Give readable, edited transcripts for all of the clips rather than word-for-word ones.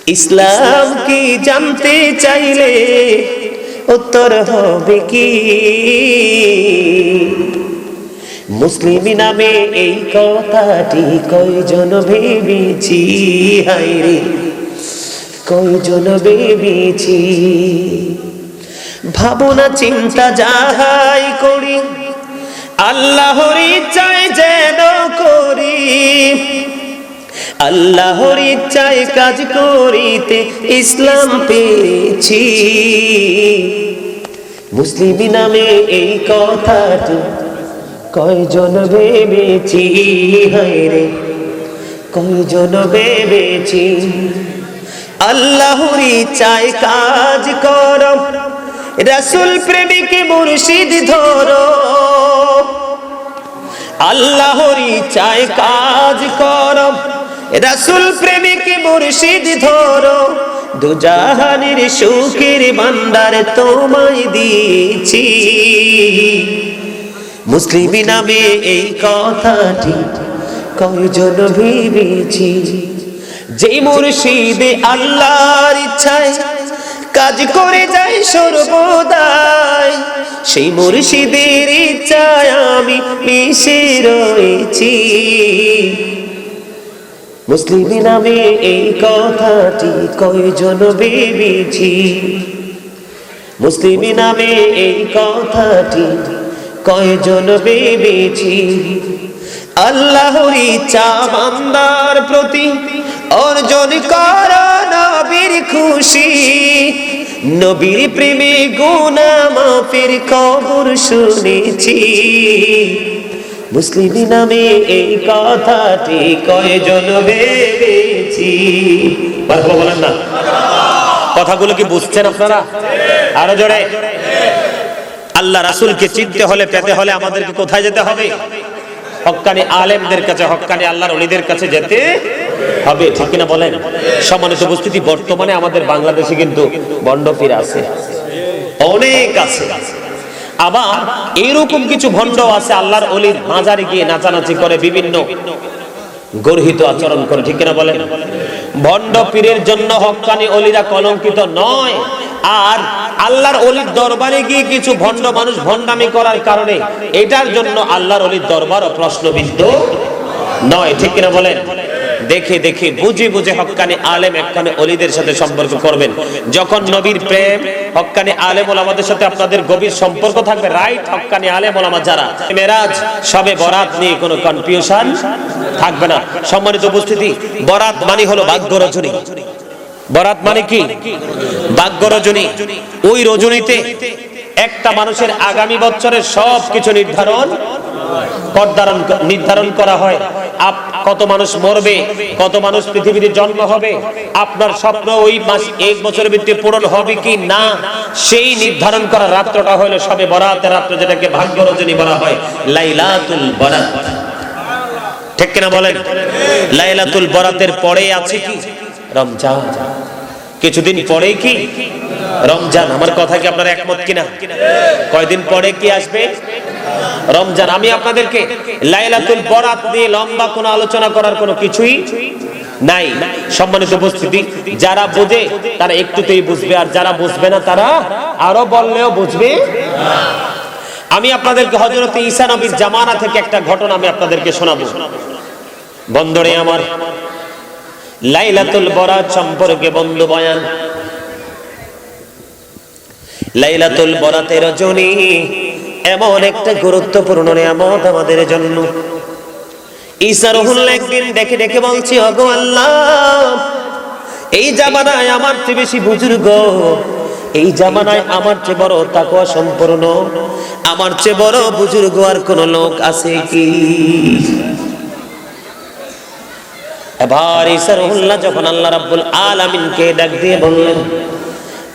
ইসলাম কি জানতে চাইলে উত্তর হবে কি? মুসলিম নামে এই কথাটি কয়জন ভেবেছি, হায়রে কয়জন ভেবেছি। ভাবনা চিন্তা যাহাই করি আল্লাহর ইচ্ছায় যেন করি, আল্লাহর ইচ্ছায় কাজ করিতে ইসলাম পেয়েছি। মুসলিম নামে এই কথাটি কয়জন ভেবেছি, হায়রে কয়জন ভেবেছি। আল্লাহর ইচ্ছায় কাজ করো, রাসূল প্রেমিক মুর্শিদ ধরো। আল্লাহর ইচ্ছায় কাজ করো, রাসূল প্রেমিক মুর্শিদ ধরো। দুজাহানের সুখের ভান্ডার তোমায় দিয়েছি। মুসলিম নামে এই কথাটি কয়জন ভেবেছি। যে মুর্শিদ আল্লাহর ইচ্ছায় কাজ করে যায় সর্বদাই, সেই মুর্শিদের ইচ্ছায় আমি মিশে রয়েছি। মুসলিম নামে এই কথাটি কয়জন ভেবেছি। মুসলিম নামে এই কথাটি কয়জন ভেবেছি। আল্লাহর ইচ্ছা বান্দার প্রতি অর্জন কর নবীর খুশি, নবীর প্রেমে গুনাহ মাফের খবর শুনেছি। মুসলিম নামে এই কথাটি কয়জন ভেবেছি। বলেন না, কথাগুলো কি বুঝছেন আপনারা? আরো জোরে। আল্লাহ রাসূলকে চিনতে হলে, পেতে হলে আমাদেরকে কোথায় যেতে হবে? হক্কানি আলেমদের কাছে, হক্কানি আল্লাহর ওলিদের কাছে যেতে হবে, ঠিক কিনা বলেন? সম্মানিত উপস্থিতি, বর্তমানে আমাদের বাংলাদেশে কিন্তু ভণ্ড পীর আছে, অনেক আছে। আবার এরকম কিছু ভণ্ড আছে আল্লাহর ওলির মাজারে গিয়ে নাচানাচি করে, বিভিন্ন গর্হিত আচরণ করে, ঠিক কিনা বলেন? ভণ্ড পীরের জন্য হক্কানি ওলিরা কলঙ্কিত নয়। আর আল্লাহর ওলির দরবারে গিয়ে কিছু ভণ্ড মানুষ ভণ্ডামি করার কারণে এটার জন্য আল্লাহর ওলির দরবারও প্রশ্নবিদ্ধ নয়, ঠিক কিনা বলেন? দেখে দেখে বুঝে বুঝে হক্কানি আলেম হক্কানি ওলিদের সাথে সম্পর্ক করবেন। যখন নবীর প্রেম, হক্কানি আলেম ওলামাদের সাথে আপনাদের গভীর সম্পর্ক থাকবে, রাইট হক্কানি আলেম ওলামা যারা, মেরাজ শবে বরাত নিয়ে কোনো কনফিউশন থাকবে না। সম্মানিত উপস্থিতি, বরাত মানে হলো ভাগ্য রজনী। বরাত মানে কি? ভাগ্য রজনী। ওই রজনীতে একটা মানুষের আগামী বছরের সবকিছু নির্ধারণ করা হয়। কত মানুষ মরবে, কত মানুষ পৃথিবীতে জন্ম হবে, আপনার স্বপ্ন ওই মাস এক বছরের ভিতরে পূরণ হবে কি না, সেই নির্ধারণ করা রাত্রটা হলো শবে বরাতের রাত্র, যেটাকে ভাগ্য রজনী বলা হয়, লাইলাতুল বরাত, ঠিক কিনা বলেন? লাইলাতুল বরাতের পরে আছে কি? রমজান। কিছুদিন পরেই কি রমজান। আমার কথা কি আপনারা একমত কিনা? কয়দিন পরে কি আসবে? রমজান। আমি আপনাদেরকে লাইলাতুল বরাত নিয়ে লম্বা কোনো আলোচনা করার কোনো কিছুই নাই। সম্মানিত উপস্থিতি, যারা বোঝে তারা একটুতেই বুঝবে, আর যারা বুঝবে না তারা আরো বললেও বুঝবে না। আমি আপনাদেরকে হযরত ঈসা নবীর জামানা থেকে একটা ঘটনা আমি আপনাদেরকে শোনাবো। বন্ধুরে আমার, লাইলাতুল বরাত সম্পর্কে বন্ধু বয়ান। লাইলাতুল বরাতের রজনী এমন একটা গুরুত্বপূর্ণ নিয়ামত আমাদের জন্য। ঈসা রুহুল্লাহ একদিন ডেকে ডেকে বলছি, ওগো আল্লাহ, এই জামানায় আমার চেয়ে বেশি বুজুর্গ, এই জামানায় আমার চেয়ে বড় তাকওয়া সম্পন্ন, আমার চেয়ে বড় বুজুর্গ আর কোন লোক আছে কি? এবার ঈসা রুহুল্লাহ যখন আল্লাহ রাব্বুল আলামিনকে ডাক দিয়ে বললেন,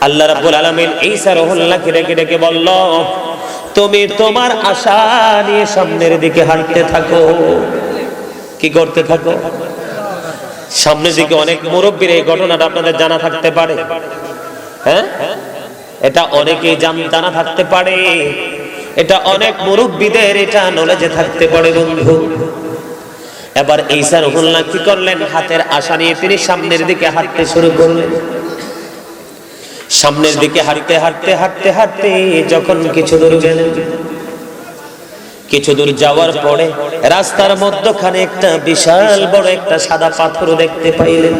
আল্লাহ রাব্বুল আলামিন ঈসা রুহুল্লাহকে ডেকে ডেকে বলল, তুমি তোমার আশা নিয়ে সামনের দিকে হাঁটতে থাকো। কি করতে থাকো? সামনের দিকে। অনেক মুরব্বীর এই ঘটনাটা আপনাদের জানা থাকতে পারে, হ্যাঁ, এটা অনেকেই জানা থাকতে পারে, এটা অনেক মুরব্বীদের এটা নলেজে থাকতে পারে। বন্ধু, এবার ঈসা রূহুল্লাহ কি করলেন, হাতের আশা নিয়ে তিনি সামনের দিকে হাঁটতে শুরু করলেন। সামনের দিকে হাঁটতে হাঁটতে হাঁটতে হাঁটতে যখন কিছু দূর গেলেন, কিছু দূর যাওয়ার পরে রাস্তার মধ্যখানে একটা বিশাল বড় একটা সাদা পাথর দেখতে পাইলেন।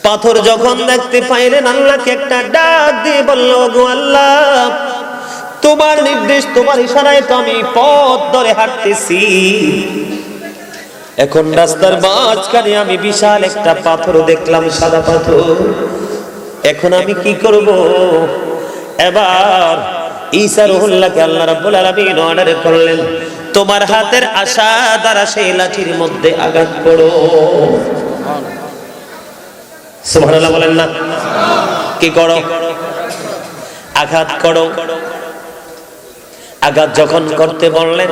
পাথর যখন দেখতে পাইলেন, আল্লাহকে একটা ডাক দিয়ে বলল, গো আল্লাহ, তোমার নির্দেশ, তোমার ইশারায় তো আমি পথ ধরে হাঁটতেছি, এখন রাস্তার মাঝখানে আমি বিশাল একটা পাথর দেখলাম, সাদা পাথর, এখন আমি কি করব? এবার ঈসা রূহুল্লাহকে আল্লাহ রাব্বুল আলামিন অর্ডার করলেন, তোমার হাতের আশা দ্বারা সেই লাঠির মধ্যে আঘাত করো। সুবহানাল্লাহ বলেন না? কি করো? আঘাত করো। আঘাত যখন করতে বললেন,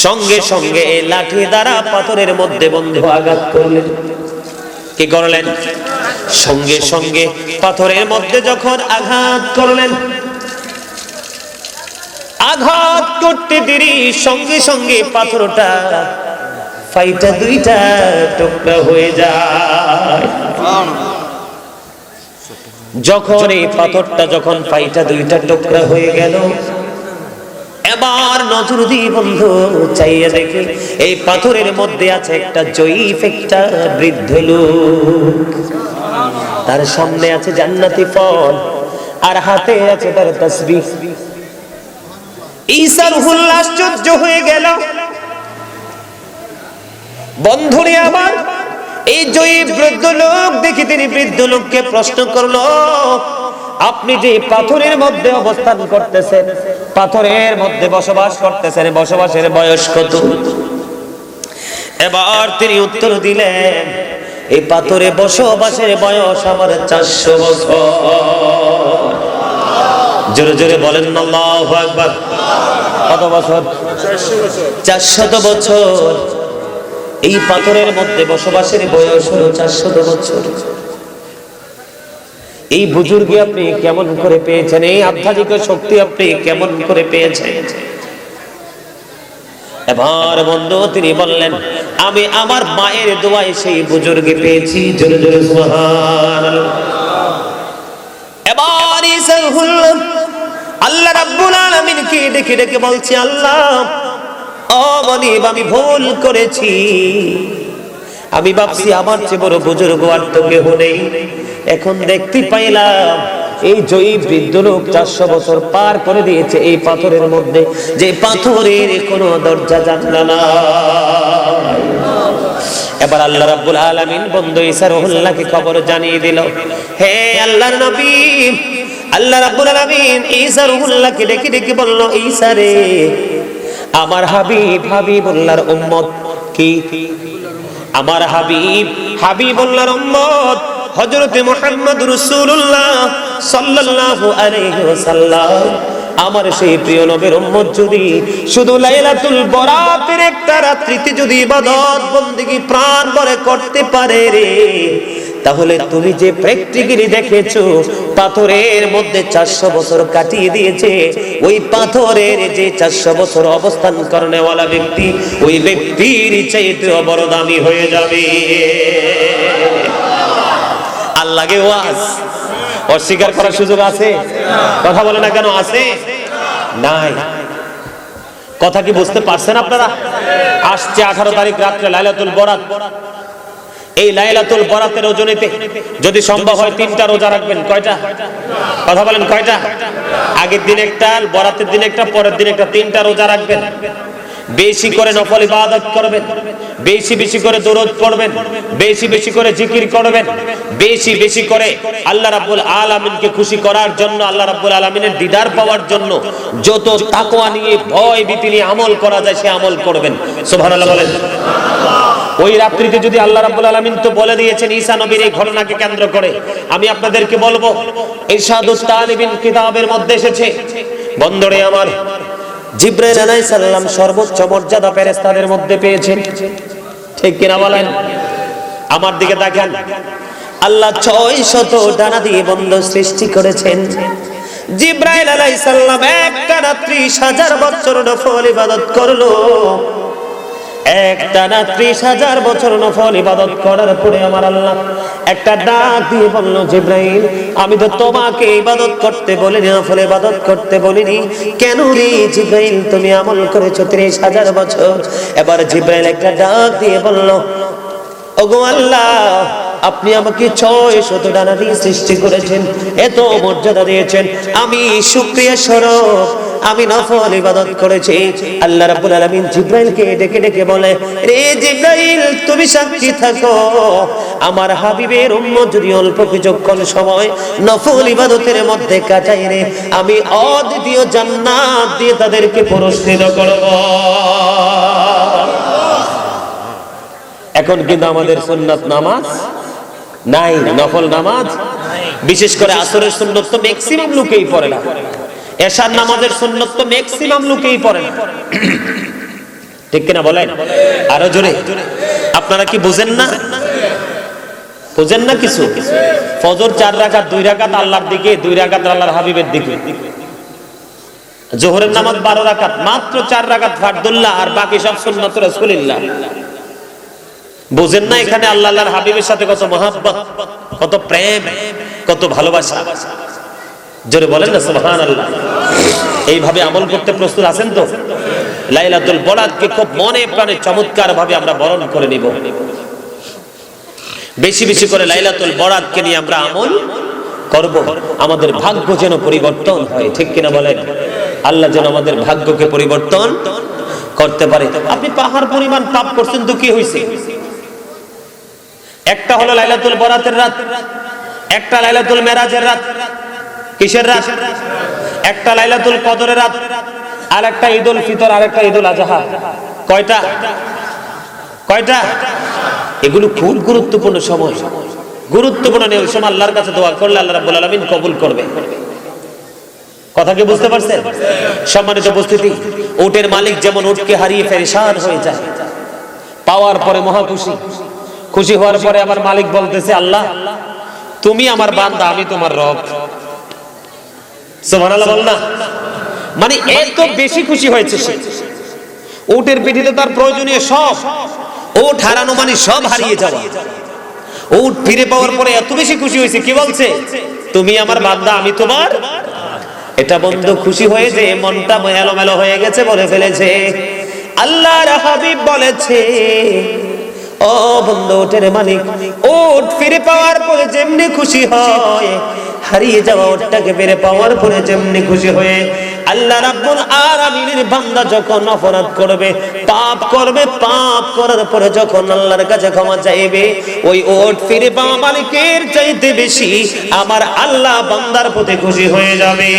সঙ্গে সঙ্গে এই লাঠি দ্বারা পাথরের মধ্যে বন্ধু আঘাত করলেন। কি করলেন? সঙ্গে সঙ্গে পাথরের মধ্যে যখন আঘাত করলেন, আঘাত করতে দেরি, সঙ্গে সঙ্গে পাথরটা ফাইটা দুইটা টুকরা হয়ে যায়। যখন এই পাথরটা যখন ফাইটা দুইটা টুকরা হয়ে গেল, এবার নজর দিয়ে বন্ধু চাইয়া দেখে এই পাথরের মধ্যে আছে একটা জয়ীফ, একটা বৃদ্ধ লোক, তার সামনে আছে জান্নাতি ফল আর হাতে আছে তার তাসবিহ। ঈসা রূহুল্লাহ আশ্চর্য হয়ে গেল। বন্ধুরে আমার, এই জয়ীফ বৃদ্ধ লোক দেখে তিনি বৃদ্ধ লোককে প্রশ্ন করলো, আপনি যে পাথরের মধ্যে অবস্থান করতেছেন, পাথরের মধ্যে বসবাস করতেছেন, বসবাসের বয়স কত? এবার তিনি উত্তর দিলেন, এই পাথরে বসবাসের বয়স আমার 400 বছর। জোরে জোরে বলেন আল্লাহু আকবার। কত বছর? 400 বছর। এই পাথরের মধ্যে বসবাসের বয়স হলো 400 বছর। এই বুজুর্গি আপনি কেমন করে পেয়েছেন? এই আধ্যাত্মিক শক্তি আপনি কেমন করে পেয়েছেন? এবার বন্ধু তিনি বললেন, আমি আমার মায়ের দোয়ায় সেই বুজুর্গি পেয়েছি। জোরে জোরে সুবহানাল্লাহ। এবার ঈসা রূহুল্লাহ আল্লাহ রাব্বুল আলামিনকে ডেকে ডেকে বলছে, আল্লাহ, ও মনিব, আমি ভুল করেছি, আমি ভাবছি আমার চেয়ে বড় বুজুর্গ আর তো কেউ নেই, এখন দেখতে পাইলাম এই জয়ীফ বৃদ্ধ লোক 400 বছর পার করে দিয়েছে এই পাথরের মধ্যে, যে পাথরের কোনো দরজা জানলা নাই। এবার আল্লাহ রাব্বুল আলামিন বন্ধু ঈসা রূহুল্লাহকে খবর জানিয়ে দিল, হে আল্লাহর নবী, আল্লাহ রাব্বুল আলামিন ঈসা রূহুল্লাহকে ডেকে ডেকে বলল, ঈসা রে, আমার হাবিব, হাবিবুল্লাহর উম্মত, কি আমার হাবিব, হাবিবুল্লাহর উম্মত হযরতে মুহাম্মদ রাসূলুল্লাহ সাল্লাল্লাহু আলাইহি ওয়াসাল্লাম, আমার সেই প্রিয় নবীর উম্মত যদি শুধু লাইলাতুল বরাতের একটা রাত্রিতে যদি ইবাদত বندگی প্রাণ ভরে করতে পারে রে, তাহলে তুমি যে প্র্যাকটিক্যালি দেখেছো পাথরের মধ্যে 400 বছর কাটিয়ে দিয়েছে, ওই পাথরের যে 400 বছর অবস্থান করনেওয়ালা ব্যক্তি, ওই ব্যক্তির চাইতে বড় দামি হয়ে যাবে। আল্লাহকে ওয়াজ অস্বীকার করার সুযোগ আছে? কথা বলে না কেন? আছে? নাই। কথা কি বুঝতে পারছেন আপনারা? আসছে 18 তারিখ রাত্রে লাইলাতুল বরাত। এই লাইলাতুল বরাতের রজনীতে যদি সম্ভব হয় 3টা রোজা রাখবেন। কয়টা? কথা বলেন, কয়টা? আগের দিন একটা, বরাতের দিন একটা, পরের দিন একটা, 3টা রোজা রাখবেন। বেশি করে নফল ইবাদত করবেন, বেশি বেশি করে দরুদ পড়বেন, বেশি বেশি করে জিকির করবেন, বেশি বেশি করে আল্লাহ রাব্বুল আলামিনকে খুশি করার জন্য, আল্লাহ রাব্বুল আলামিনের দিদার পাওয়ার জন্য যত তাকওয়া নিয়ে, ভয় ভীতি নিয়ে আমল করা যায় সে আমল করবেন। সুবহানাল্লাহ বলেন। ওই রাত্রিতে যদি আল্লাহ রাব্বুল আলামিন তো বলে দিয়েছেন ঈসা নবীর এই ঘটনাকে কেন্দ্র করে, আমি আপনাদেরকে বলবো ইরশাদুত তালিবিন কিতাবের মধ্যে এসেছে, বন্ধুরে আমার, জিবরাইল আলাইহিস সালাম সর্বোচ্চ মর্যাদা ফেরেশতাদের মধ্যে পেয়েছেন। ঠিক কিনা বলেন? আমার দিকে তাকান। আল্লাহ 600 ডানা দিয়ে বন্ধু সৃষ্টি করেছেন। জিবরাইল আলাইহিস সালাম একটা রাত্রি 1000 বছর নফল ইবাদত করলো। একটানা 30,000 বছর নফল ইবাদত করার পরে আমার আল্লাহ একটা ডাক দিয়ে বলল, জিব্রাইল আমি তো তোমাকে ইবাদত করতে বলিনি, নফল ইবাদত করতে বলিনি। কেন রে জিব্রাইল, তুমি আমল করেছো 30,000 বছর। এবার জিব্রাইল একটা ডাক দিয়ে বলল, ওগো আল্লাহ, আপনি আমাকে 600 ডানা দিয়ে সৃষ্টি করেছেন, এত মর্যাদা দিয়েছেন, আমি শুকরিয়া স্বরূপ আমি নফল ইবাদত করেছি। আল্লাহ রাব্বুল আলামিন জিব্রাইলকে ডেকে ডেকে বলে, রে জিব্রাইল তুমি সাক্ষী থাকো, আমার হাবিবের উম্মত যদি অল্প কিছুক্ষণ সময় নফল ইবাদতের মধ্যে কাটায় রে, আমি অদ্বিতীয় জান্নাত দিয়ে তাদেরকে পুরস্কৃত করব। এখন কিন্তু আমাদের সুন্নাত নামাজ নাই, নফল নামাজ, বিশেষ করে আসরের সুন্নত তো ম্যাক্সিমাম লোকেই পড়ে না, এশার নামাজের সুন্নত তো ম্যাক্সিমাম লোকেই পড়ে না, ঠিক কিনা বলেন? আরো জোরে, আপনারা কি বুঝেন না? বুঝেন না কিছু? ফজর 4 রাকাত, 2 রাকাত আল্লাহর দিকে, 2 রাকাত আল্লাহর হাবিবের দিকে। জোহরের নামাজ 12 রাকাত, মাত্র 4 রাকাত ফারদুল্লাহ আর বাকি সব সুন্নাত রাসূলুল্লাহ। বুঝেন না এখানে আল্লাহ আল্লাহর হাবিবের সাথে কত মহব্বত, কত প্রেম, কত ভালোবাসা? জোরে বলেন না সুবহানাল্লাহ। এইভাবে আমল করতে প্রস্তুত আছেন তো? লাইলাতুল বরাতকে খুব মনে প্রাণে চমৎকার ভাবে আমরা বরণ করে নিব। বেশি বেশি করে লাইলাতুল বরাতকে নিয়ে আমরা আমল করব, আমাদের ভাগ্য যেন পরিবর্তন হয়, ঠিক কিনা বলেন? আল্লাহ যেন আমাদের ভাগ্যকে পরিবর্তন করতে পারে। আপনি পাহাড় পরিমাণ পাপ করছেন তো কি হয়েছে? একটা হলো লাইলাতুল বরাতের রাত, একটা লাইলাতুল মেরাজের রাত। কিসের রাত? একটা লাইলাতুল কদরের রাত, আর একটা ঈদুল ফিতর, আর একটা ঈদুল আজহা। কয়টা? কয়টা? এগুলো খুব গুরুত্বপূর্ণ সময়, গুরুত্বপূর্ণ। ওই সময় আল্লাহর কাছে দোয়া করলে আল্লাহ রাব্বুল আলামিন কবুল করবে। কথা কি বুঝতে পারছেন? সম্মানিত উপস্থিতি, উটের মালিক যেমন উটকে হারিয়ে পেরেশান হয়ে যায়, পাওয়ার পরে মহা খুশি, খুশি হওয়ার পরে আবার মালিক বলতেছে, আল্লাহ তুমি আমার বান্দা, আমি তোমার রব। সুবহানাল্লাহ বল না। মানে এত বেশি খুশি হয়েছে সে, উটের পিঠিতে তার প্রয়োজনীয় সব, উট হারানো মানে সব হারিয়ে যাওয়া। উট ফিরে পাওয়ার পরে এত বেশি খুশি হয়েছে, কি বলছে? তুমি আমার বান্দা, আমি তোমার। এটা বন্ধু খুশি হয়ে যে মনটা এলোমেলো হয়ে গেছে, বলে ফেলেছে। আল্লাহর হাবিব বলেছে, ও বন্ধু, উটের মালিক উট ফিরে পাওয়ার পরে যেমনি খুশি হয়, হারিয়ে যাওয়া উটটাকে ফিরে পাওয়ার পরে যেমনি খুশি হয়ে, আল্লাহ রাব্বুল আলামিনের বান্দা যখন অপরাধ করবে, পাপ করবে, পাপ করার পরে যখন আল্লাহর কাছে ক্ষমা চাইবে, ওই উট ফিরে পাওয়া মালিকের চাইতে বেশি আমার আল্লাহ বান্দার প্রতি খুশি হয়ে যাবে।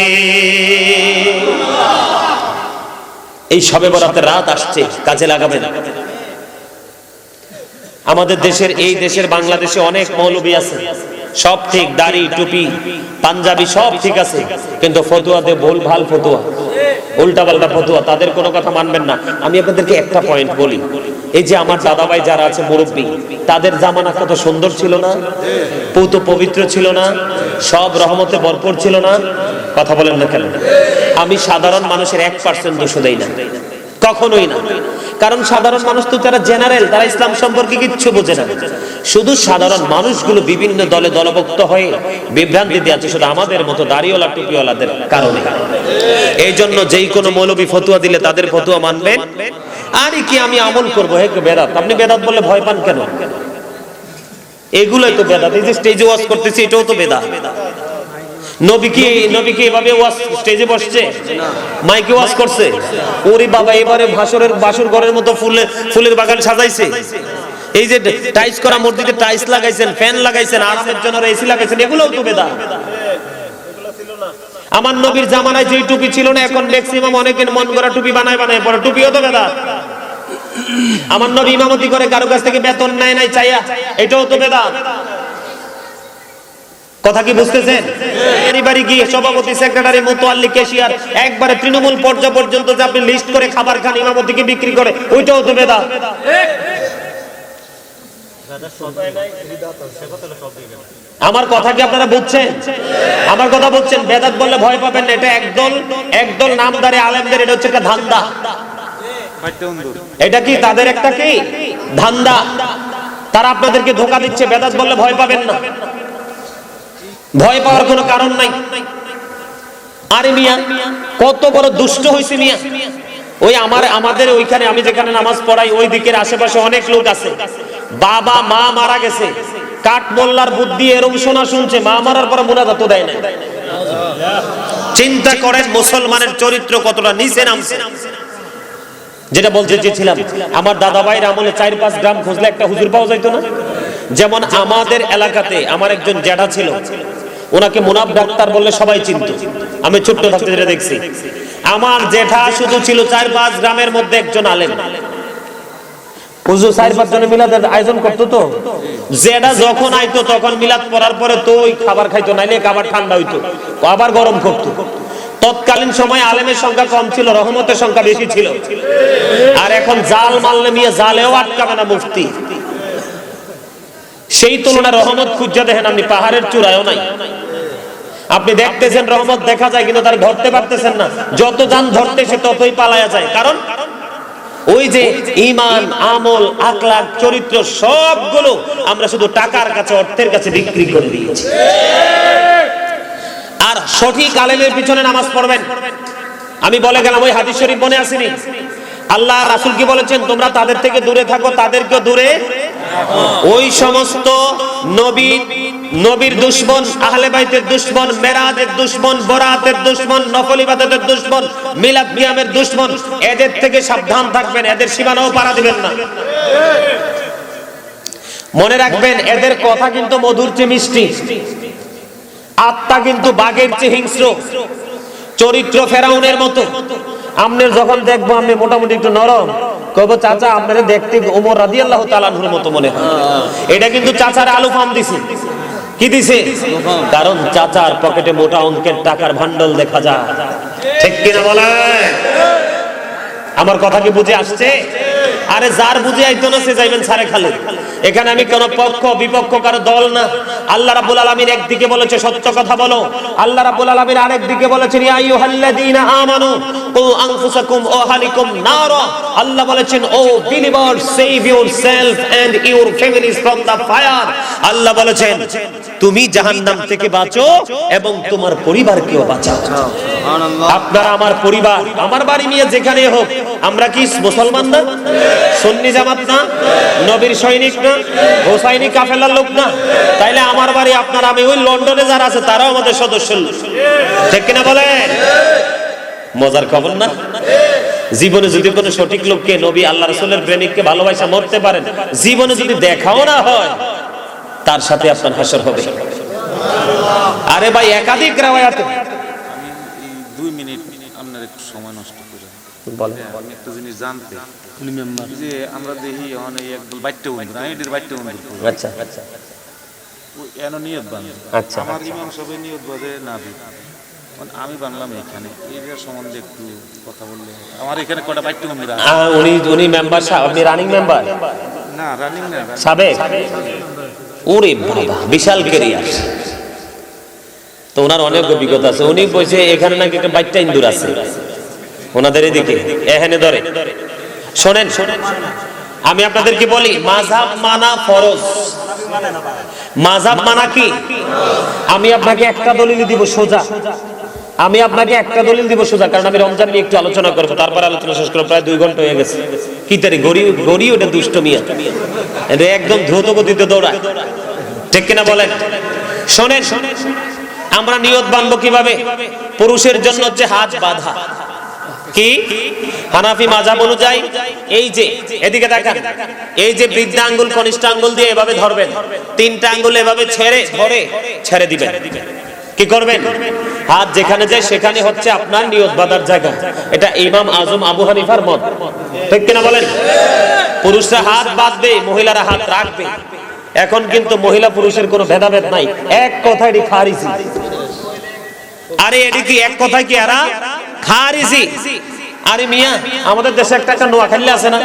এই শবে বরাতের রাত আসছে, কাজে লাগাবেন। আমাদের দেশের, এই দেশের বাংলাদেশে অনেক মৌলবী আছে, সব ঠিক, দাড়ি টুপি পাঞ্জাবি সব ঠিক আছে, কিন্তু ফতুয়াতে ভুল ভাল ফতুয়া, উল্টা পাল্টা ফতুয়া, তাদের কোনো কথা মানবেন না। আমি আপনাদেরকে একটা পয়েন্ট বলি, এই যে আমার দাদা ভাই যারা আছে মুরব্বী, তাদের জামানা কত সুন্দর ছিল না? পৌত পবিত্র ছিল না? সব রহমতে ভরপুর ছিল না? কথা বলেন না কেন? আমি সাধারণ মানুষের 1% দোষ দেই না, কখনোই না। কারণ সাধারণ মানুষ তো যারা জেনারেল, তারা ইসলাম সম্পর্কে কিচ্ছু বোঝে না। শুধু সাধারণ মানুষগুলো বিভিন্ন দলে দলভুক্ত হয়ে বিভ্রান্তি দিয়ে আছে, শুধু আমাদের মতো দাড়িওয়ালা টুপিওয়ালাদের কারণে। এই জন্য যেই কোনো মৌলবী ফতুয়া দিলে তাদের ফতুয়া মানবেন। আরে কি আমি আমল করবো, হে বেদাত। আপনি বেদাত বললে ভয় পান কেন? এগুলোই তো বেদাত। এই যে স্টেজে ওয়াজ করতেছি, এটাও তো বেদাত। নবীকে এভাবে ওয়াজ স্টেজে বসছে, মাইকে ওয়াজ করছে। ওরে বাবা, এবারে বাসর ঘরের মতো ফুলের বাগান সাজাইছে। এই যে টাইলস করা মসজিদে টাইলস লাগাইছেন, ফ্যান লাগাইছেন, আরামের জন্য এসি লাগাইছেন, এগুলোও তো বেদাত। আমার নবীর জামানায় যে টুপি ছিল না, এখন ম্যাক্সিমাম অনেকের মন করা টুপি বানায় পরে, টুপিও তো বেদাত। আমার নবী ইমামতি করে কারো কাছ থেকে বেতন নেয় নাই চাইয়া, এটাও তো বেদাত। কথা কি বুঝতেছেন? এবারে গিয়ে সভাপতি, সেক্রেটারি, মুতওয়াল্লি, ক্যাশিয়ার, একবারে তৃণমূল পর্যায় পর্যন্ত যে আপনি লিস্ট করে খাবার খান, ইমামতিকে বিক্রি করে, ওইটাও তো বেদাত। আমার কথা কি আপনারা বুঝছেন? আমার কথা বুঝছেন? বেদাত বললে ভয় পাবেন না, এটা একদল নামদারি আলেমদের, এটা হচ্ছে একটা ধান্দা। এটা কি তাদের একটা কি ধান্দা? তারা আপনাদেরকে ধোঁকা দিচ্ছে। বেদাত বললে ভয় পাবেন না, ভয় পাওয়ার কোনো কারণ নাই। আরে মিয়া কত বড় দুষ্ট হইছে মিয়া। ওই আমাদের ওইখানে আমি যেখানে নামাজ পড়াই ওই দিকের আশেপাশে অনেক লোক আছে, বাবা মা মারা গেছে, কাঠ মোল্লার বুদ্ধি এরকম শোনা শুনছে, মা মারার পরে মুনাজাত দেয় না। চিন্তা করেন মুসলমানের চরিত্র কতটা নিচে নামছে। যেটা বলতে চেয়েছিলাম, আমার দাদা ভাইয়ের আমলে 4-5 গ্রাম খুঁজলে একটা হুজুর পাওয়া যাইতো না? যেমন আমাদের এলাকাতে আমার একজন জ্যাঠা ছিল, ওনাকে মুনাফ ডাক্তার বললে সবাই চিনত। আমি ছোট্ট থাকতে যেটা দেখছি, আমার জেঠা শুধু ছিল 4-5 গ্রামের মধ্যে একজন আলেম। হুজুর 4-5 জনের মিলাদের আয়োজন করতো। তো যেটা যখন আইতো তখন মিলাদ পড়ার পরে তো ওই খাবার খাইতো, নাইলে খাবার ঠান্ডা হইতো, আবার গরম করতো। তৎকালীন সময় আলেমের সংখ্যা কম ছিল, রহমতের সংখ্যা বেশি ছিল। আর এখন জাল মারলে মিয়া জালেও আটকাবে না মুফতি। সেই তুলনায় রহমত খুঁজে দেখেন আপনি, পাহাড়ের চূড়ায়ও নাই। আপনি দেখতেছেন রহমত দেখা যায়, কিন্তু তার ধরতে পারতেছেন না। যত যান ধরতেছে ততই পালায়া যায়। কারণ ওই যে ঈমান, আমল, আখলাক, চরিত্র সবগুলো আমরা শুধু টাকার কাছে, অর্থের কাছে বিক্রি করে দিয়েছি। আর সঠিক আলেমের পিছনে নামাজ পড়বেন। আমি বলে গেলাম, ওই হাদিস শরীফ মনে আসেনি? আল্লাহ রাসূল কি বলেছেন? তোমরা তাদের থেকে দূরে থাকো, তাদেরকে দূরে। ওই সমস্ত নবীর দুশমন, আহলে বাইতের দুশমন, মেরাজের দুশমন, বরাতের দুশমন, নফল ইবাদতের দুশমন, মিলাদ নিয়মের দুশমন, এদের থেকে সাবধান থাকবেন। এদের সীমানাও পাড়া দিবেন না। মনে রাখবেন, এদের কথা কিন্তু মধুর চেয়ে মিষ্টি, আত্মা কিন্তু বাঘের চেয়ে হিংস্র, চরিত্র ফেরাউনের মতো। আমনের যখন দেখবো আপনি মোটামুটি একটু নরম, কইব চাচা আপনারা দেখতে ওমর রাদিয়াল্লাহু তাআলা আনহুর মতো মনে হয়। এটা কিন্তু চাচার আলু ফাম দিছে। কি দিছে? কারণ চাচার পকেটে মোটা অঙ্কের টাকার ভান্ডল দেখা যায়। ঠিক কিনা বলেন? আমার কথা কি বুঝে আসছে? আরে যার বুঝে আইতো না সে যাইবেন সারে খালে। এখানে আমি কোন পক্ষ বিপক্ষ কারো দল না। আল্লাহ রাব্বুল আলামিন একদিকে বলেছে সত্য কথা বলো, আল্লাহ রাব্বুল আলামিন আরেক দিকে বলেছেন ইয়া আইয়ুহাল্লাযীনা আমানু কু আনফুসাকুম ওয়া আহলিকুম নারা। আল্লাহ বলেছেন O believer, save yourself and your families from the fire. আল্লাহ বলেছেন তুমি জাহান্নাম থেকে বাঁচো এবং তোমার পরিবারকেও বাঁচাও। সুবহানাল্লাহ। আপনারা আমার পরিবার, আমার বাড়ি নিয়ে যেখানে হোক, আমরা কি মুসলমান না? সুন্নি জামাত না? নবীর সৈনিক না? হোসাইনি কাফেলার লোক না? তাইলে আমার বাড়ি আপনার, আমি ওই লন্ডনে যারা আছে তারাও আমাদের সদস্য। ঠিক কিনা বলেন? মজার খবর না? জীবনে যদি কোনো সঠিক লোককে, নবী আল্লাহ রাসূলের প্রেমিককে ভালোবাসা মরতে পারেন, জীবনে যদি দেখাও না হয়, তার সাথে আপনার হাসর হবে। আরে ভাই, একাধিক রাওয়ায়াতে। আমি 2 মিনিট আপনার একটু সময় নষ্ট করে বলেন। আমি একটা জিনিস জানতে, যে আমরা দেখি অনেক একদল বাইটে বন্ধু, আমি এদের বাইটে বন্ধু। আচ্ছা আচ্ছা। ওই এন নিয়ত বাঁধে। আচ্ছা। আমার ইমাম সাহেব নিয়ত বাঁধে নাবি। আমি বাংলাম এখানে এর সম্বন্ধে একটু কথা বললে। আমার এখানে কটা বাইটে বন্ধু আছে। উনি মেম্বার সাহেব, আপনি রানিং মেম্বার? না, রানিং না, সাবেক। ওরে বাবা, বিশাল ক্যারিয়ার তো। ওনার অনেক অভিজ্ঞতা আছে। উনি বলছে এখানে নাকি একটা বাইটটা ইন্দুর আছে ওনাদের এদিকে, এখানে ধরে। শোনেন, আমি আপনাদেরকে বলি, মাযহাব মানা ফরজ। মাযহাব মানা কি? আমি আপনাকে একটা দলিল দিব সোজা, আমি আপনাকে একটা দলিল দিব সোজা, কারণ আমি রমজান নিয়ে একটু আলোচনা করবো। তারপর আলোচনা শেষ করবো, প্রায় 2 ঘন্টা হয়ে গেছে। কি তারি গড়ি ওটা দুষ্ট মিয়া, এটা একদম দ্রুত গতিতে দৌড়ায়। ঠিক কিনা বলেন? শোনেন, আমরা নিয়ত বাঁধবো কিভাবে? পুরুষের জন্য হচ্ছে হাত বাঁধা। কি? হানাফি মাযহাব অনুযায়ী এই যে এদিকে তাকান, এই যে বৃদ্ধা আঙ্গুল কনিষ্ঠ আঙ্গুল দিয়ে এভাবে ধরবেন, 3টা আঙ্গুল এভাবে ছেড়ে দিবেন। কি করবেন? হাত যেখানে যায় সেখানে হচ্ছে আপনার নিয়ত বাঁধার জায়গা। এটা ইমাম আজম আবু হানিফার মত। ঠিক কিনা বলেন? পুরুষরা হাত বাঁধবে, মহিলারা হাত রাখবে। এখন কিন্তু মহিলা পুরুষের কোনো ভেদাভেদ নাই, এক কথায় এটি খারিজি। আরে এটি কি এক কথায় কি এরা খারিজি? আরে মিয়া, আমাদের দেশে একটা নোয়াখালী আছে না,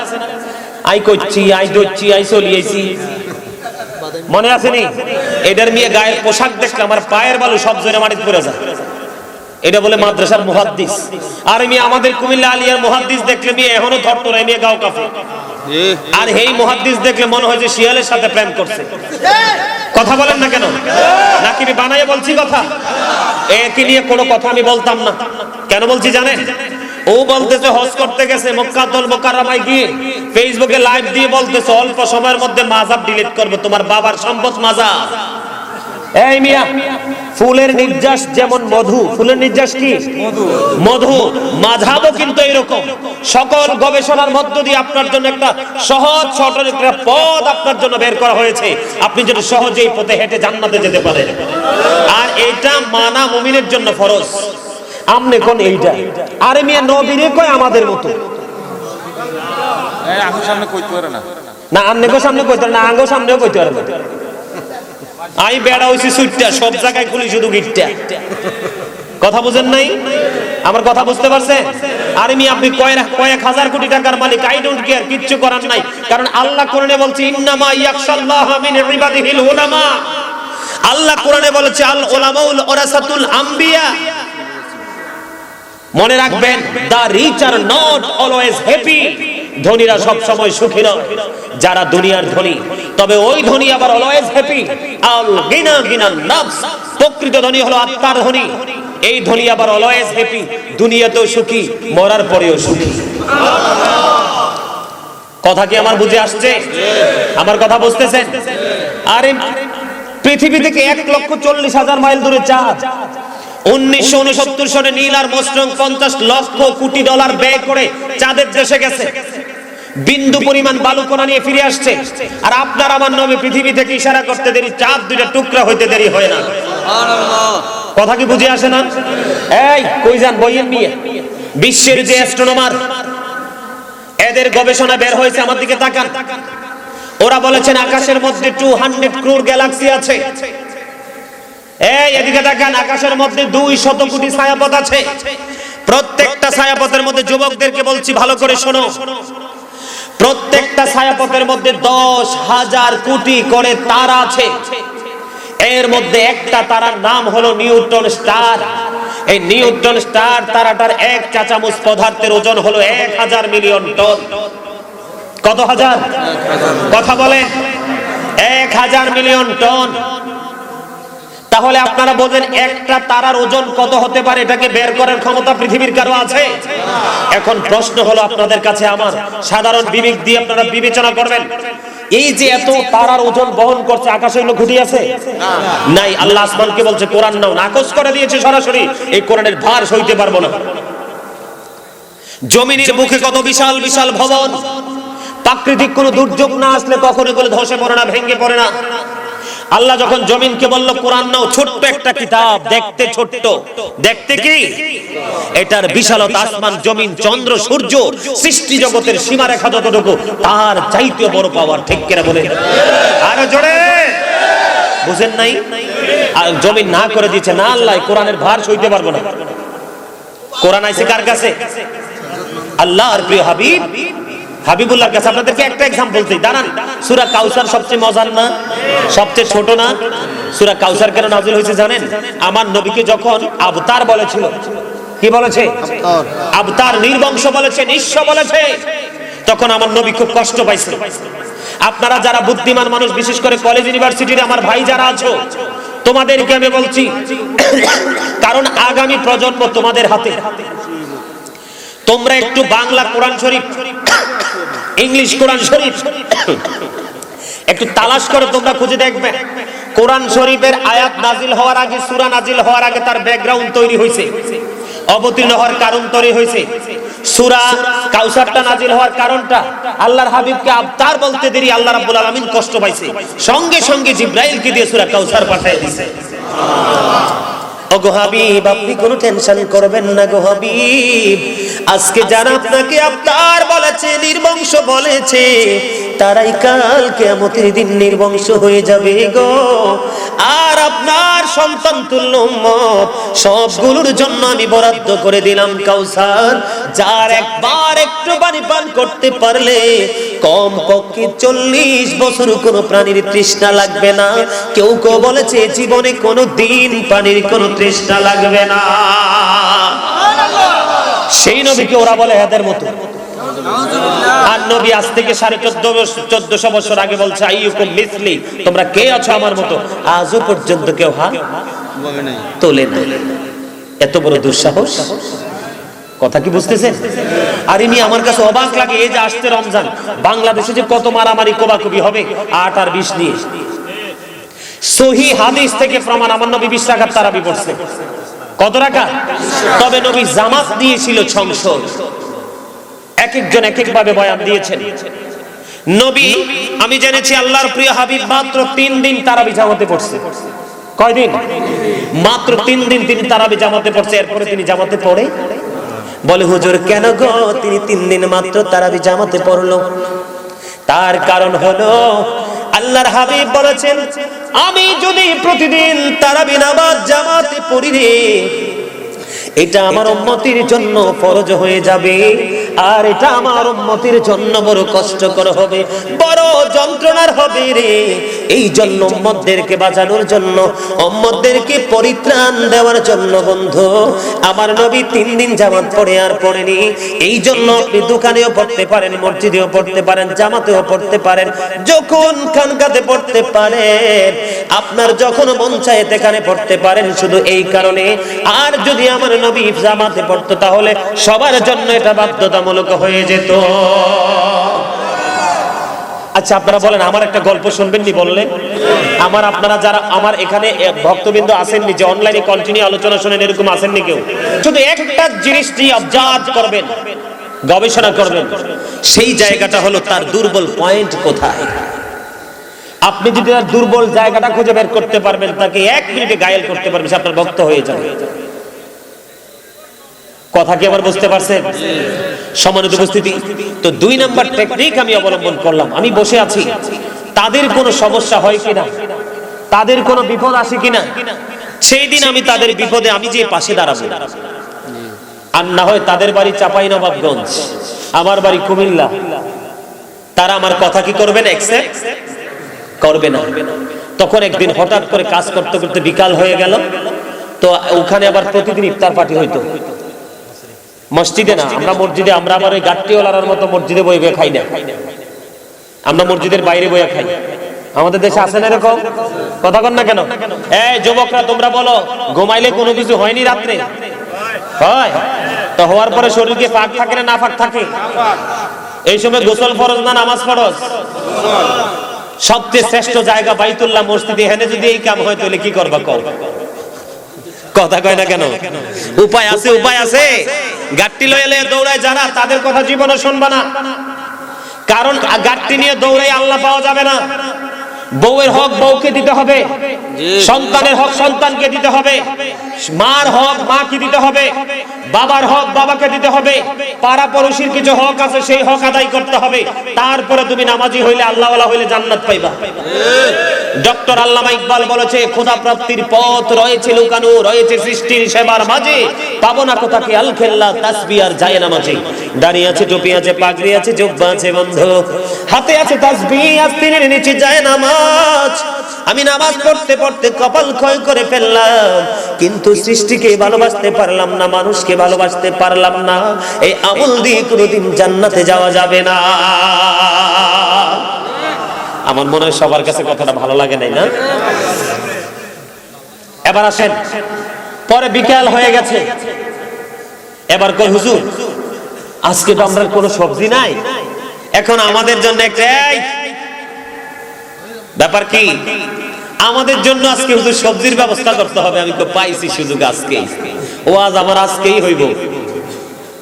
আই করছি, আই দচ্ছি, আই চলিয়েছি, মনে আছে নি? এটার মিয়া গায়ের পোশাক দেখলে আমার পায়ের বালু সব জোরে মাটিতে পড়ে যায়। এটা বলে মাদ্রাসার মুহাদ্দিস। আর আমি আমাদের কুমিল্লা আলিয়ার মুহাদ্দিস দেখলে মেয়ে এখনো থরথরাই নিয়ে গাও কাঁপে। আর এই মুহাদ্দিস দেখলে মনে হয় যে শিয়ালের সাথে প্রেম করছে। কথা বলেন না কেন? নাকি আমি বানাইয়া বলছি কথা? একই নিয়ে কোনো কথা আমি বলতাম না। কেন বলছি জানেন? ও বলতেছে হজ করতে গেছে মক্কাতুল মুকাররমায় গিয়ে ফেসবুকে লাইভ দিয়ে বলতেছে অল্প সময়ের মধ্যে মাযহাব ডিলিট করবে, তোমার বাবার সম্পদ মাযহাব। এই মিয়া, ফুলের নির্যাস যেমন মধু, ফুলের নির্যাস কি মধু, মাযহাবও কিন্তু এরকম। সকল গবেষণার মধ্য দিয়ে আপনার জন্য একটা সহজ সরল একটা পথ আপনার জন্য বের করা হয়েছে, আপনি যেন সহজেই পথে হেঁটে জান্নাতে যেতে পারেন। আর এটা মানা মুমিনের জন্য ফরজ। আমনে কোন এইটা? আরে মিয়া নবীরে কয় আমাদের মতো। আমার সামনে কইতে পারে না, না আমনে কো সামনে কইতে পারে না, আঙ্গো সামনেও কইতে পারে না। আই বেড়া হইছি সুইটটা, সব জায়গায় খুলি শুধু গিটটা। কথা বুঝেন নাই? আমার কথা বুঝতে পারছেন? আরে মিয়া আপনি কয়েক হাজার কোটি টাকার মালিক, আই ডোন্ট কেয়ার, কিচ্ছু করার নাই। কারণ আল্লাহ কোরআনে বলছে ইন্নামা ইয়াখশাল্লাহা মিন ইবাদিহিল উলামা। আল্লাহ কোরআনে বলেছে আল উলামাউল ওয়ারাসাতুল আম্বিয়া। মনে রাখবেন, the rich are not always happy. ধনীরা সব সময় সুখী নয়, যারা দুনিয়ার ধনী। তবে ওই ধনী আবার অলওয়েজ হ্যাপি। আল গিনা গিনান নাফস, প্রকৃত ধনী হলো আত্মার ধনী। এই ধনী আবার অলওয়েজ হ্যাপি, দুনিয়াতেও সুখী, মরার পরেও সুখী। কথা কি আমার বুঝে আসছে? আমার কথা বুঝতেছেন? আরে পৃথিবী থেকে 1,40,000 মাইল দূরে চাঁদ। 1969 সনে Neil Armstrong 50 lakh crore dollar ব্যয় করে চাঁদের দেশে গেছে, বিন্দু পরিমাণ বালুকণা নিয়ে ফিরে আসছে। আর আপনার আমার নবী পৃথিবী থেকে ইশারা করতে দেরি, চাঁদ দুইটা টুকরা হইতে দেরি হয় না। সুবহানাল্লাহ। কথা কি বুঝে আসে না? এই কই যান বইয়ের নিয়ে? বিশ্বের যে অ্যাস্ট্রোনমার, এদের গবেষণা বের হয়েছে, আমার দিকে তাকান। ওরা বলেছেন আকাশের মধ্যে 200 ক্রোড় গ্যালাক্সি আছে। এই এদিকে দেখেন, আকাশের মধ্যে 200 কোটি ছায়াপথ আছে। প্রত্যেকটা ছায়াপথের মধ্যে, যুবকদেরকে বলছি ভালো করে শোনো, প্রত্যেকটা ছায়াপথের মধ্যে 10,000 কোটি করে তারা আছে। এর মধ্যে একটা তারার নাম হলো নিউট্রন স্টার। এই নিউট্রন স্টার তারাটার এক চা চামচ পদার্থের ওজন হলো 1000 মিলিয়ন টন। কত হাজার? কথা বলেন, 1000 মিলিয়ন টন। তাহলে আপনারা বলেন একটা তারার ওজন কত হতে পারে? এটাকে বের করার ক্ষমতা পৃথিবীর কারো আছে? এখন প্রশ্ন হলো আপনাদের কাছে আমার, সাধারণ বিবেক দিয়ে আপনারা বিবেচনা করবেন, এই যে এত তারার ওজন বহন করছে, আকাশে এগুলো ঘুটি আছে? নাই। আল্লাহ আসমানকে বলছে কোরআন নাও, নাকচ করে দিয়েছে সরাসরি, এই কোরআনের ভার সইতে পারবো না। জমিনের মুখে কত বিশাল বিশাল ভবন, প্রাকৃতিক কোনো দুর্যোগ না আসলে কখনো এগুলো ধসে পড়ে না, ভেঙে পড়ে না। আল্লাহ যখন জমিনকে বলল কোরআন নাও, ছোট্ট একটা কিতাব, দেখতে ছোট্ট, দেখতে কি এটার বিশালতা, আসমান জমিন চন্দ্র সূর্য সৃষ্টি জগতের সীমারেখা যতটুকু, তার চাইতে বড় পাওয়ার। ঠিক কিনা বলেন? আরো জোরে বুঝেন নাই? আর জমিন না করে দিচ্ছে না, আল্লাহ কোরআনের ভার সইতে পারবো না। কোরআন আইছে কার কাছে? আল্লাহর প্রিয় হাবিব হাবিবুল্লাহর কাছে। আপনাদেরকে একটা एग्जांपल দেই, দাঁড়ান। সূরা কাউসার সবচেয়ে মজার না, সবচেয়ে ছোট না? সূরা কাউসার কেন নাযিল হয়েছে জানেন? আমার নবীকে যখন আবতার বলেছিল, কি বলেছে? আবতার, নির্বংশ বলেছে, নিঃস্ব বলেছে, তখন আমার নবী খুব কষ্ট পাইছে। আপনারা যারা বুদ্ধিমান মানুষ, বিশেষ করে কলেজ ইউনিভার্সিটির আমার ভাই যারা আছো, তোমাদেরকে আমি বলছি, কারণ আগামী প্রজন্ম তোমাদের হাতে। তোমরা একটু বাংলা কোরআন শরীফ, ইংলিশ কোরআন শরীফ একটু তালাশ করে তোমরা খুঁজে দেখবে। কোরআন শরীফের আয়াত নাজিল হওয়ার আগে, সূরা নাজিল হওয়ার আগে তার ব্যাকগ্রাউন্ড তৈরি হয়েছে, অবতীর্ণ হওয়ার কারণ তৈরি হয়েছে। সূরা কাউসারটা নাজিল হওয়ার কারণটা, আল্লাহর হাবিবকে আবতার বলতে দেরি আল্লাহ রাব্বুল আলামিন কষ্ট পাইছে, সঙ্গে সঙ্গে জিবরাইলকে দিয়ে সূরা কাউসার পাঠিয়ে দিয়েছে। ওগো হাবিব, আপনি কোনো টেনশন করবেন না গো হাবিব। আজকে যারা আপনাকে আবতার বলেছে, নির্বংশ বলেছে, তারাই কাল কিয়ামতের দিন নির্বংশ হয়ে যাবে গো। আর আপনার সন্তান তুল্য উম্মত সবগুলোর জন্য আমি বরাদ্দ করে দিলাম কাউসার, যার একবার একটু পানি পান করতে পারলে কম পক্ষে 40 বছর কোনো প্রাণীর তৃষ্ণা লাগবে না। কেউ কেউ বলেছে জীবনে কোনো দিন পানির কোনো তৃষ্ণা লাগবে না। সেই নবীকে ওরা বলে এদের মতো। আর নবী আজ থেকে 1450 বছর আগে বলছে আইয়ুকুম মিসলি, তোমরা কে আছো আমার মতো। আজও পর্যন্ত কেউ হাত তোলে না। এত বড় দুঃসাহস, কথা কি বুঝতেছেন? আর ইনি আমার কাছে অবাক লাগে, এই যে আসছে রমজান, বাংলাদেশে যে কত মারামারি কোবাকুবি হবে 8 আর 20 নিয়ে। সহিহ হাদিস থেকে প্রমাণ, আমার নবী 20 রাকাত তারাবি পড়ছে। কত রাকাত? তবে নবী জামাত দিয়েছিল সংসদ, এক একজন এক এক ভাবে বয়ান দিয়েছেন। নবী আমি জেনেছি আল্লাহর প্রিয় হাবিব মাত্র 3 দিন তারাবি জামাতে পড়ছে। কয়দিন? মাত্র 3 দিন তিনি তারাবি জামাতে পড়ছে। এরপরে তিনি জামাতে পড়ে বলে হুজুর কেন গো তিনি 3 দিন মাত্র তারাবি জামাতে পড়লো? তার কারণ হলো আল্লাহর হাবিব বলেছেন আমি যদি প্রতিদিন তারাবি নামাজ জামাতে পড়ি রে, এটা আমার উম্মতের জন্য ফরজ হয়ে যাবে, আর এটা আমার উম্মতের জন্য বড় কষ্টকর হবে, বড় যন্ত্রণার হবে রে। এই জন্য উম্মতদেরকে বাঁচানোর জন্য, উম্মতদেরকে পরিত্রাণ দেওয়ার জন্য বন্ধু আমার নবী 3 দিন জামাত পড়ে আর পড়েনি। এই জন্য আপনি দোকানেও পড়তে পারেন, মসজিদেও পড়তে পারেন, জামাতেও পড়তে পারেন, যখন খানকাতে পড়তে পারেন, আপনার যখন মন চায় সেখানে পড়তে পারেন, শুধু এই কারণে। আর যদি আমার নবী জামাতে পড়তো তাহলে সবার জন্য এটা বাধ্যতামূলক হয়ে যেত। আচ্ছা আপনারা বলেন, আমার একটা গল্প শুনবেন নি বললে? আমার আপনারা যারা আমার এখানে ভক্তবৃন্দ আসেননি, যে অনলাইনে কন্টিনিউ আলোচনা শুনেন, এরকম আসেননি কেউ? শুধু একটা জিনিস নিয়ে অবজার্ভ করবেন, গবেষণা করবেন, সেই জায়গাটা হলো তার দুর্বল পয়েন্ট কোথায়। আপনি যদি তার দুর্বল জায়গাটা খুঁজে বের করতে পারবেন, তাকে 1 মিনিটে ঘায়েল করতে পারবেন, সে আপনার ভক্ত হয়ে যাবে। কথা কি আবার বুঝতে পারছেন? সম্মানিত উপস্থিতি, তো 2 নাম্বার টেকনিক আমি অবলম্বন করলাম। আমি বসে আছি, তাদের কোনো সমস্যা হয় কিনা, তাদের কোনো বিপদ আসে কিনা, সেই দিন আমি তাদের বিপদে আমি যে পাশে দাঁড়াবো। আর না হয় তাদের বাড়ি চাঁপাইনবাবগঞ্জ, আমার বাড়ি কুমিল্লা, তারা আমার কথা কি করবেন? অ্যাকসেপ্ট করবে না। তখন একদিন হঠাৎ করে কাজ করতে করতে বিকাল হয়ে গেল, তো ওখানে আবার প্রতিদিন ইফতার পার্টি হইতো। মসজিদে না, আমরা মসজিদে, আমরা আবার ওই গাট্টিওয়ালার মতো মসজিদে বই বয়ে খাই না, আমরা মসজিদের বাইরে বইয়া খাই। আমাদের দেশে আছে না এরকম? কথা কন না কেন? এই যুবকরা তোমরা বলো, ঘুমাইলে কোনো কিছু হয়নি রাত্রে? হয়। তো হওয়ার পরে শরীরকে পাক থাকে না নাফাক থাকে? এই সময় গোসল ফরজ না নামাজ ফরজ? সবচেয়ে শ্রেষ্ঠ জায়গা বাইতুল্লাহ মসজিদে, এখানে যদি এই কাম হয় তাহলে কি করবা? কও। কথা কয় না কেন? উপায় আছে, উপায় আছে। গাট্টি লয়ে লয়ে দৌড়ায় যারা, তাদের কথা জীবনে শুনবা না, কারণ গাট্টি নিয়ে দৌড়াই আল্লাহ পাওয়া যাবে না। বউয়ের হক বউকে দিতে হবে, সন্তানের হক সন্তানকে দিতে হবে, মার হক মাকে দিতে হবে, বাবার হক বাবাকে দিতে হবে, পাড়া পড়োশির কিছু হক আছে সেই হক আদায় করতে হবে। তারপরে তুমি নামাজি হইলে, আল্লাহওয়ালা হইলে জান্নাত পাইবা। ডক্টর আল্লামা ইকবাল বলেছে, খোদা প্রাপ্তির পথ রয়েছে লুকানো, রয়েছে সৃষ্টির সেবার মাঝে, পাবো না কোথাকে আল খেল্লা তাসবিহ আর যায় নামাজে। দাঁড়িয়ে আছে, টুপি আছে, পাগড়ি আছে, জুব্বা আছে বন্ধু, হাতে আছে তাসবিহ, আস্তিনের নিচে যায় নামাজ। আমি নামাজ পড়তে পড়তে কপাল ক্ষয় করে ফেললাম, কিন্তু সৃষ্টিকে ভালোবাসতে পারলাম না, মানুষকে ভালোবাসতে পারলাম না। এই আমল দিয়ে কোনোদিন জান্নাতে যাওয়া যাবে না। আমার মনে হয় সবার কাছে কথাটা ভালো লাগে নাই না? এবার আসেন, পরে বিকেল হয়ে গেছে, এবার কই হুজুর আজকে তো আমরা কোনো সবজি নাই, এখন আমাদের জন্য একটা ব্যাপার কি, আমাদের জন্য আজকে হুজুর সবজির ব্যবস্থা করতে হবে। আমি তো পাইছি সুযোগ আজকেই, ওয়াজ আমার আজকেই হইব।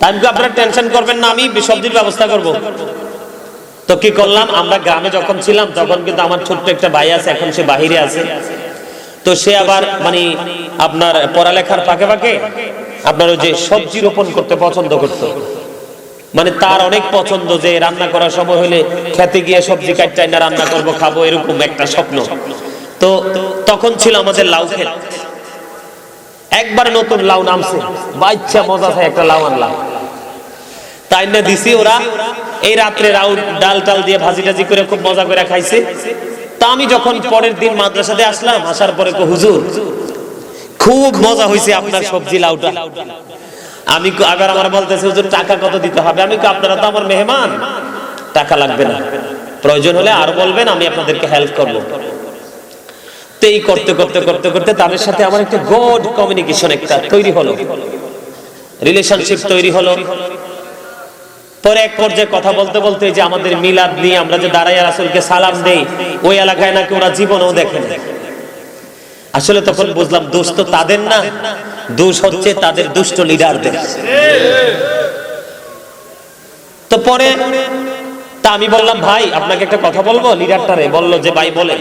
তাই আপনারা টেনশন করবেন না, আমি সবজির ব্যবস্থা করব। তো কি করলাম, আমরা গ্রামে যখন ছিলাম তখন কিন্তু আমার ছোট্ট একটা ভাই আছে, এখন সে বাহিরে আছে। তো সে আবার মানে আপনার পড়ালেখার ফাঁকে ফাঁকে আপনার ওই যে সবজি রোপণ করতে পছন্দ করত। মানে তার অনেক পছন্দ যে রান্না করার সময় হলে খেতে গিয়ে সবজি কাটতে না রান্না করব খাবো, এরকম একটা স্বপ্ন। তো তখন ছিল আমাদের লাউ ক্ষেত, একবার নতুন লাউ নামছে, বাচ্চা মজা থাকে একটা লাউ আনলাম, তাই না দিছি। ওরা এই রাত্রে লাউ ডাল টাল দিয়ে ভাজি টাজি করে খুব মজা করে খাইছে। তা আমি যখন পরের দিন মাদ্রাসাতে আসলাম, আসার পরে হুজুর খুব মজা হয়েছে আপনার সবজি লাউটা। আমি আবার আমার বলতেছে হুজুর টাকা কত দিতে হবে? আমি আপনারা তো আমার মেহমান, টাকা লাগবে না, প্রয়োজন হলে আর বলবেন, আমি আপনাদেরকে হেল্প করব। তো এই করতে করতে করতে করতে তাদের সাথে আমার একটা গুড কমিউনিকেশন একটা তৈরি হলো, রিলেশনশিপ তৈরি হলো। পরে এক পর্যায়ে কথা বলতে বলতে যে আমাদের মিলাদ নিয়ে আমরা যে দাঁড়াইয়া রাসূলকে সালাম দেই, ওই এলাকায় নাকি ওরা জীবনেও দেখে না। আসলে তখন বুঝলাম দোষ তো তাদের না, দোষ হচ্ছে তাদের দুষ্ট লিডারদের। তো পরে তা আমি বললাম ভাই আপনাকে একটা কথা বলবো। লিডারটারে বলল যে ভাই বলেন।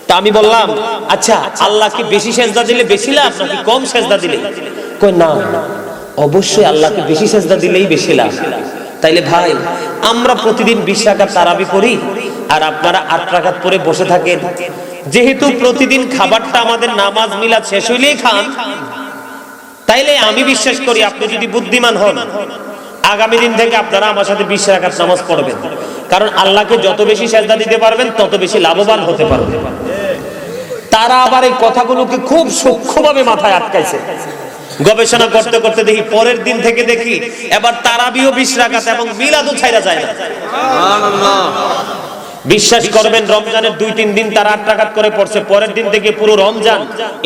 তা আমি বললাম আচ্ছা আল্লাহকে বেশি সেজদা দিলে বেশি লাভ নাকি কম সেজদা দিলে? কই না, অবশ্যই আল্লাহকে বেশি সেজদা দিলেই বেশি লাভ। তাইলে ভাই আমরা প্রতিদিন 20 রাকাত তারাবি পড়ি আর আপনারা 8 রাকাত পরে বসে থাকেন, যেহেতু প্রতিদিন খাবারটা আমাদের নামাজ মিলাদ শেষ হইলেই খান, তাইলে আমি বিশ্বাস করি আপনি যদি বুদ্ধিমান হন আগামী দিন থেকে আপনারা আমার সাথে 20 রাকাত নামাজ পড়বেন, কারণ আল্লাহকে যত বেশি সেজদা দিতে পারবেন তত বেশি লাভবান হতে পারবেন। তারা আবার এই কথাগুলোকে খুব সূক্ষ্মভাবে মাথায় আটকাইছে। গবেষণা করতে করতে দেখি পরের দিন থেকে দেখি এবার তারাবিও 20 রাকাত এবং মিলাদও ছাইরা যায় না। সুবহানাল্লাহ। বিশ্বাস করবেন রমজানের 2-3 দিন তারা 8 রাকাত করে পড়ছে, পরের দিন থেকে পুরো রমজান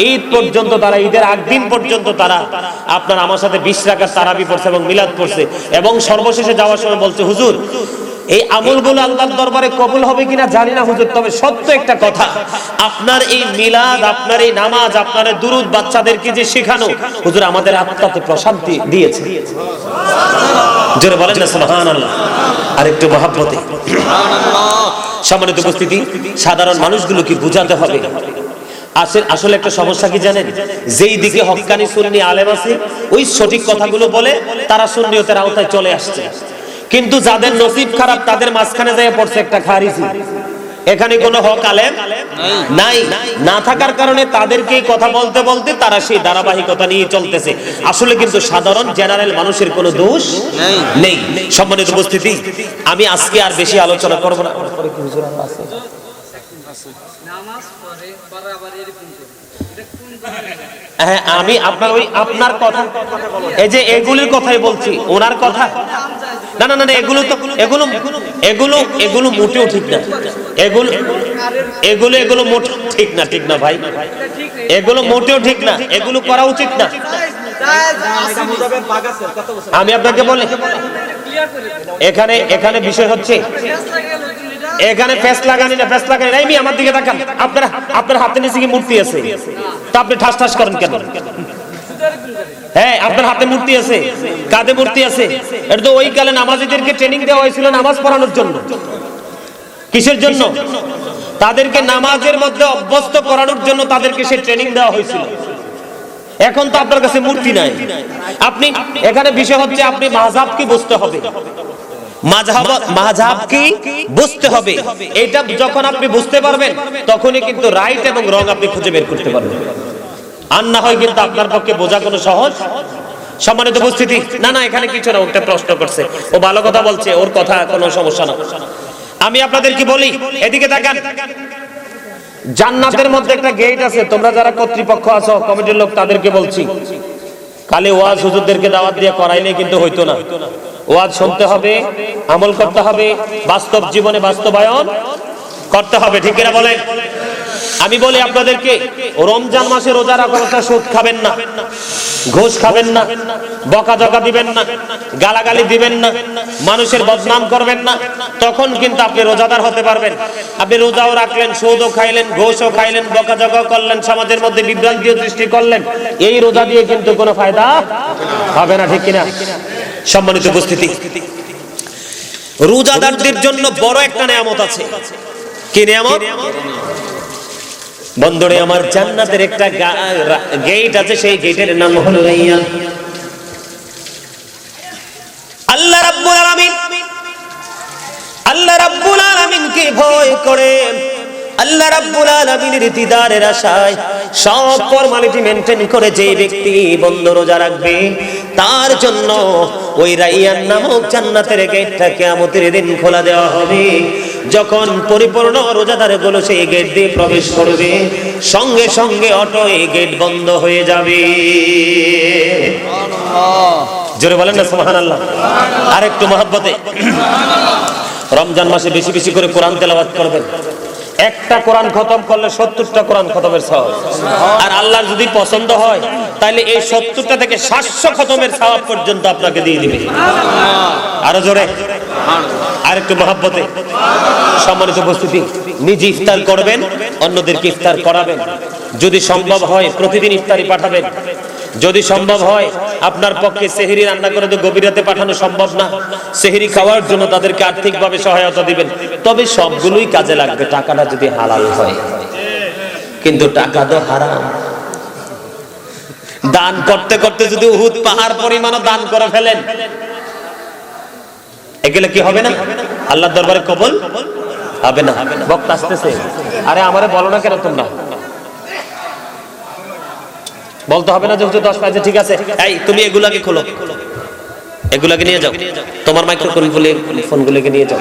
ঈদ পর্যন্ত তারা, ঈদের আগ দিন পর্যন্ত তারা আপনার আমার সাথে 20 রাকাত তারাবি পড়ছে এবং মিলাদ পড়ছে। এবং সর্বশেষে যাওয়ার সময় বলছে হুজুর এই আমলগুলো আল্লাহর দরবারে কবুল হবে কিনা জানি না হুজুর, তবে সত্য একটা কথা, আপনার এই মিলাদ, আপনার এই নামাজ, আপনার এই দুরূদ বাচ্চাদেরকে যে শেখানো হুজুর আমাদের আত্মাতে প্রশান্তি দিয়েছে। জোরে বলেন না সুবহানাল্লাহ। আর একটু মহব্বতে সুবহানাল্লাহ। সম্মানিত উপস্থিতি, সাধারণ মানুষগুলোকে বোঝাতে হবে আসলে একটা সমস্যা কি জানেন, যেই দিকে হক্কানি সুন্নি আলেম আছে ওই সঠিক কথাগুলো বলে তারা সুন্নিয়তের আওতায় চলে আসছে। কিন্তু যাদের নসিব খারাপ তাদের মাঝখানে যায় পড়ছে একটা খারিজি, এখানে কোনো হক আলেম নাই, না থাকার কারণে তাদেরকে কথা বলতে বলতে তারা সেই ধারাবাহিকতা নিয়ে চলতেছে। আসলে কিন্তু সাধারণ জেনারেল মানুষের কোনো দোষ নেই। সম্মানিত উপস্থিতি, আমি আজকে আর বেশি আলোচনা করব না। হ্যাঁ আমি আপনার কথা, এই যে এগুলির কথাই বলছি, ওনার কথা না না না, এগুলো তো এগুলো এগুলো এগুলো মোটেও ঠিক না, এগুলো এগুলো এগুলো মোটেও ঠিক না, ঠিক না ভাই, এগুলো মোটেও ঠিক না, এগুলো করা উচিত না। আমি আপনাকে বলি এখানে এখানে বিষয় হচ্ছে এখানে ফেস লাগানি না, ফেস লাগানি নাই। আমার দিকে তাকান, আপনার হাতে নিচে কি মূর্তি আছে? তা আপনি ঠাস ঠাস করেন কেন? হ্যাঁ আপনার হাতে মূর্তি আছে, কাঁধে মূর্তি আছে। এটা তো ওই কালে নামাজীদেরকে ট্রেনিং দেওয়া হয়েছিল নামাজ পড়ানোর জন্য। কিসের জন্য? তাদেরকে নামাজের মধ্যে অভ্যস্ত করানোর জন্য তাদেরকে সেই ট্রেনিং দেওয়া হয়েছিল। এখন তো আপনার কাছে মূর্তি নাই। আপনি এখানে বিষয় হচ্ছে আপনি মাযহাব কি বুঝতে হবে, মাযহাব কি বুঝতে হবে। এটা যখন আপনি বুঝতে পারবেন তখনই কিন্তু রাইট এবং রং আপনি খুঁজে বের করতে পারবেন। আর না হয় কিন্তু আপনার পক্ষে বোঝা কোনো সহজ। সম্মানিত উপস্থিতি, না না এখানে কিছু না, একটা প্রশ্ন করছে, ও ভালো কথা বলছে, ওর কথা কোনো সমস্যা না। আমি আপনাদের কি বলি, এদিকে তাকান, জান্নাতের মধ্যে একটা গেট আছে। তোমরা যারা কর্তৃপক্ষ আছো, কমিটির লোক, তাদেরকে বলছি খালি ওয়াজ হুজুরদেরকে দাওয়াত দিয়ে করাইলে কিন্তু হইতো না। ওয়াজ শুনতে হবে, আমল করতে হবে, বাস্তব জীবনে বাস্তবায়ন করতে হবে, ঠিক কিনা বলেন? আমি বলি আপনাদেরকে রমজান মাসে রোজা রাখার সুদ খাবেন না, ঘুষ খাবেন না, বকাঝকা দিবেন না, গালাগালি দিবেন না, মানুষের বদনাম করবেন না, তখন কিন্তু আপনি রোজাদার হতে পারবেন। আপনি রোজাও রাখলেন, সুদও খাইলেন, ঘুষও খাইলেন, বকাঝকা করলেন, সমাজের মধ্যে বিভ্রান্তিও সৃষ্টি করলেন, এই রোজা দিয়ে কিন্তু কোনো ফায়দা হবে না, ঠিক কিনা? সম্মানিত উপস্থিতি, রোজাদারদের জন্য বড় একটা নিয়ামত আছে। কি নিয়ামত? বন্ধুরে আমার, জান্নাতের একটা গেট আছে, সেই গেটের নাম হলো রাইয়ান। আল্লাহ রাব্বুল আলামিনকে ভয় করে, আল্লাহ রাব্বুল আলামিনের দিদারের আশায় সব ফরমালিটি মেইনটেইন করে যে ব্যক্তি বন্ধ রোজা রাখবে, তার জন্য ওই রাইয়ান নামক জান্নাতের গেটটা কিয়ামতের দিন খোলা দেওয়া হবে। যখন পরিপূর্ণ রোজাদার গুলো সেই গেট দিয়ে প্রবেশ করবে, সঙ্গে সঙ্গে অটো এই গেট বন্ধ হয়ে যাবে। জোরে বলেন না সুবহানাল্লাহ। আর একটু মহব্বতে, রমজান মাসে বেশি বেশি করে কোরআন তেলাওয়াত করবেন। একটা কোরআন খতম করলে 70টা কোরআন খতমের সওয়াব। আর আল্লাহর যদি পছন্দ হয় তাহলে এই 70টা থেকে 700 খতমের সওয়াব পর্যন্ত আপনাকে দিয়ে দিবে। আরো জোরে, আর একটু মহব্বতে। সম্মানিত উপস্থিতি, নিজে ইফতার করবেন, অন্যদেরকে ইফতার করাবেন। যদি সম্ভব হয় প্রতিদিন ইফতারি পাঠাবেন। যদি সম্ভব হয় আপনার পক্ষে সেহরি রান্না করে তো গভীর রাতে পাঠানো সম্ভব না, সেহরি খাওয়ার জন্য তাদেরকে আর্থিকভাবে সহায়তা দিবেন। তবে সবগুলোই কাজে লাগবে, টাকাটা যদি হালাল হয়। কিন্তু টাকা তো হারাম। দান করতে করতে যদি উহুদ পাহাড় পরিমাণও দান করে ফেলেন, এগুলো কি হবে না? আল্লাহর দরবারে কবুল হবে না। বক্তা আসতেছে, আরে আমারে বলো না কেন তোমরা? বলতে হবে না যেহেতু 10 পাইছে, ঠিক আছে। এই তুমি এগুলাকে খোলো, এগুলাকে নিয়ে যাও, তোমার মাইক্রোফোন গুলো ফোনগুলোকে নিয়ে যাও।